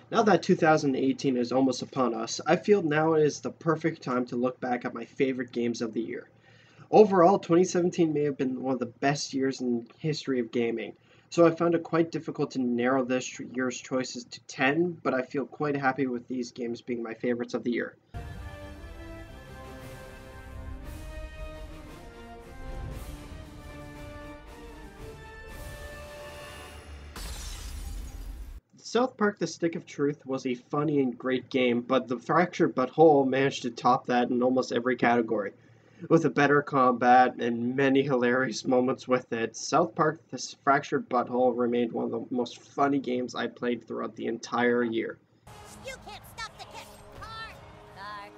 Now that 2018 is almost upon us, I feel now is the perfect time to look back at my favorite games of the year. Overall, 2017 may have been one of the best years in history of gaming, so I found it quite difficult to narrow this year's choices to 10, but I feel quite happy with these games being my favorites of the year. South Park The Stick of Truth was a funny and great game, but The Fractured But Whole managed to top that in almost every category. With a better combat and many hilarious moments with it, South Park The Fractured But Whole remained one of the most funny games I played throughout the entire year. You can't stop the kick! Car! Car.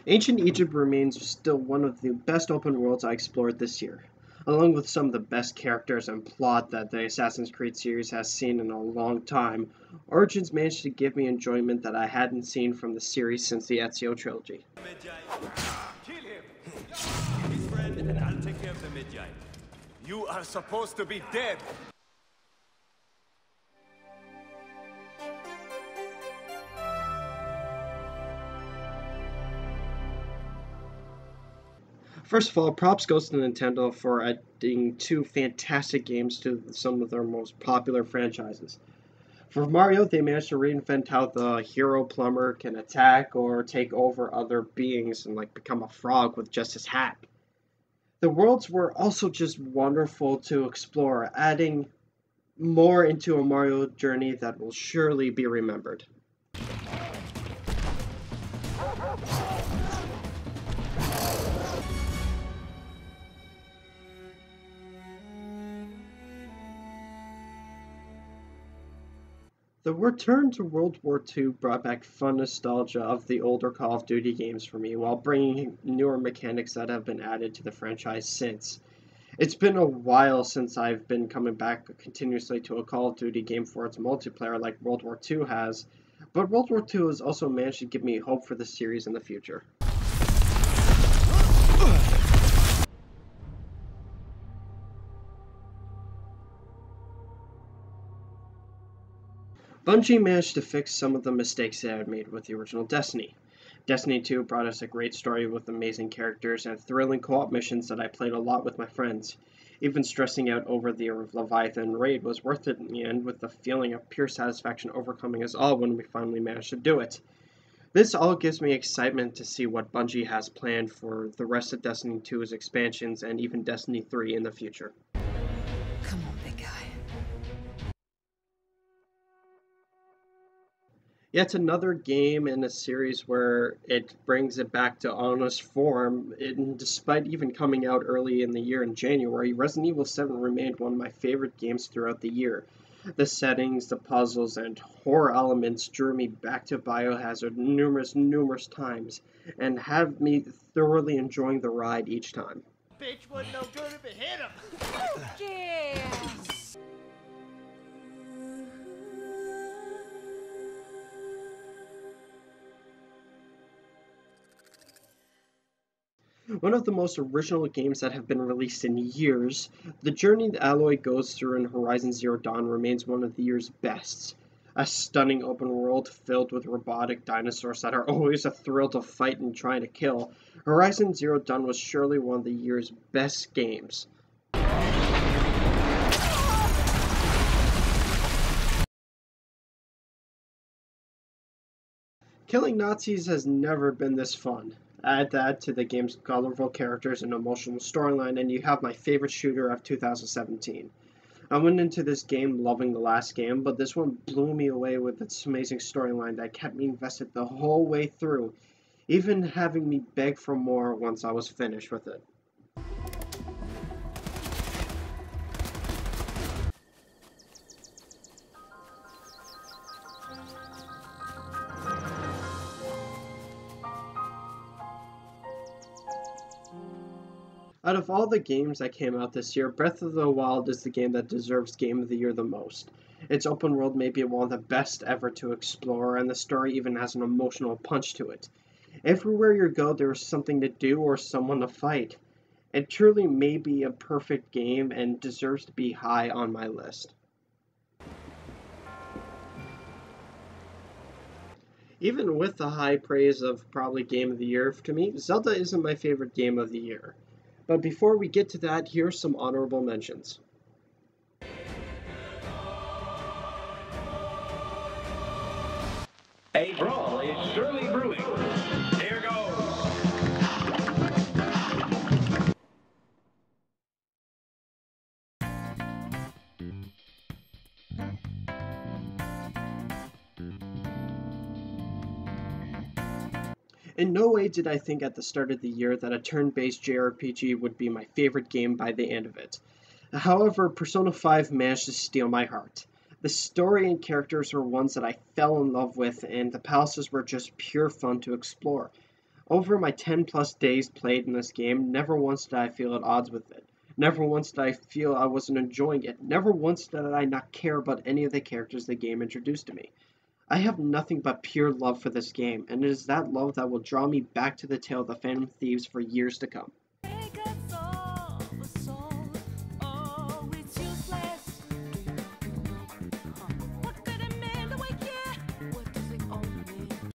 Ancient Egypt remains still one of the best open worlds I explored this year, along with some of the best characters and plot that the Assassin's Creed series has seen in a long time. Origins managed to give me enjoyment that I hadn't seen from the series since the Ezio trilogy. Kill him! Kill his friend, and I'll take care of the Medjay. You are supposed to be dead! First of all, props goes to Nintendo for adding two fantastic games to some of their most popular franchises. For Mario, they managed to reinvent how the hero plumber can attack or take over other beings and become a frog with just his hat. The worlds were also just wonderful to explore, adding more into a Mario journey that will surely be remembered. The return to World War II brought back fun nostalgia of the older Call of Duty games for me, while bringing newer mechanics that have been added to the franchise since. It's been a while since I've been coming back continuously to a Call of Duty game for its multiplayer like World War II has, but World War II has also managed to give me hope for the series in the future. Bungie managed to fix some of the mistakes they had made with the original Destiny. Destiny 2 brought us a great story with amazing characters and thrilling co-op missions that I played a lot with my friends. Even stressing out over the Leviathan raid was worth it in the end, with the feeling of pure satisfaction overcoming us all when we finally managed to do it. This all gives me excitement to see what Bungie has planned for the rest of Destiny 2's expansions and even Destiny 3 in the future. Come on, big guy. Yet another game in a series where it brings it back to honest form, and despite even coming out early in the year in January, Resident Evil 7 remained one of my favorite games throughout the year. The settings, the puzzles, and horror elements drew me back to Biohazard numerous times, and have me thoroughly enjoying the ride each time. Bitch wasn't no good if it hit him! Yeah. One of the most original games that have been released in years, the journey that Aloy goes through in Horizon Zero Dawn remains one of the year's bests. A stunning open world filled with robotic dinosaurs that are always a thrill to fight and try to kill, Horizon Zero Dawn was surely one of the year's best games. Killing Nazis has never been this fun. Add that to the game's colorful characters and emotional storyline, and you have my favorite shooter of 2017. I went into this game loving the last game, but this one blew me away with its amazing storyline that kept me invested the whole way through, even having me beg for more once I was finished with it. Out of all the games that came out this year, Breath of the Wild is the game that deserves Game of the Year the most. Its open world may be one of the best ever to explore, and the story even has an emotional punch to it. Everywhere you go, there is something to do or someone to fight. It truly may be a perfect game and deserves to be high on my list. Even with the high praise of probably Game of the Year, to me, Zelda isn't my favorite game of the year. But before we get to that, here's some honorable mentions. A brawl is surely brewing. Here goes. In no way did I think at the start of the year that a turn-based JRPG would be my favorite game by the end of it. However, Persona 5 managed to steal my heart. The story and characters were ones that I fell in love with, and the palaces were just pure fun to explore. Over my 10 plus days played in this game, never once did I feel at odds with it. Never once did I feel I wasn't enjoying it. Never once did I not care about any of the characters the game introduced to me. I have nothing but pure love for this game, and it is that love that will draw me back to the tale of the Phantom Thieves for years to come.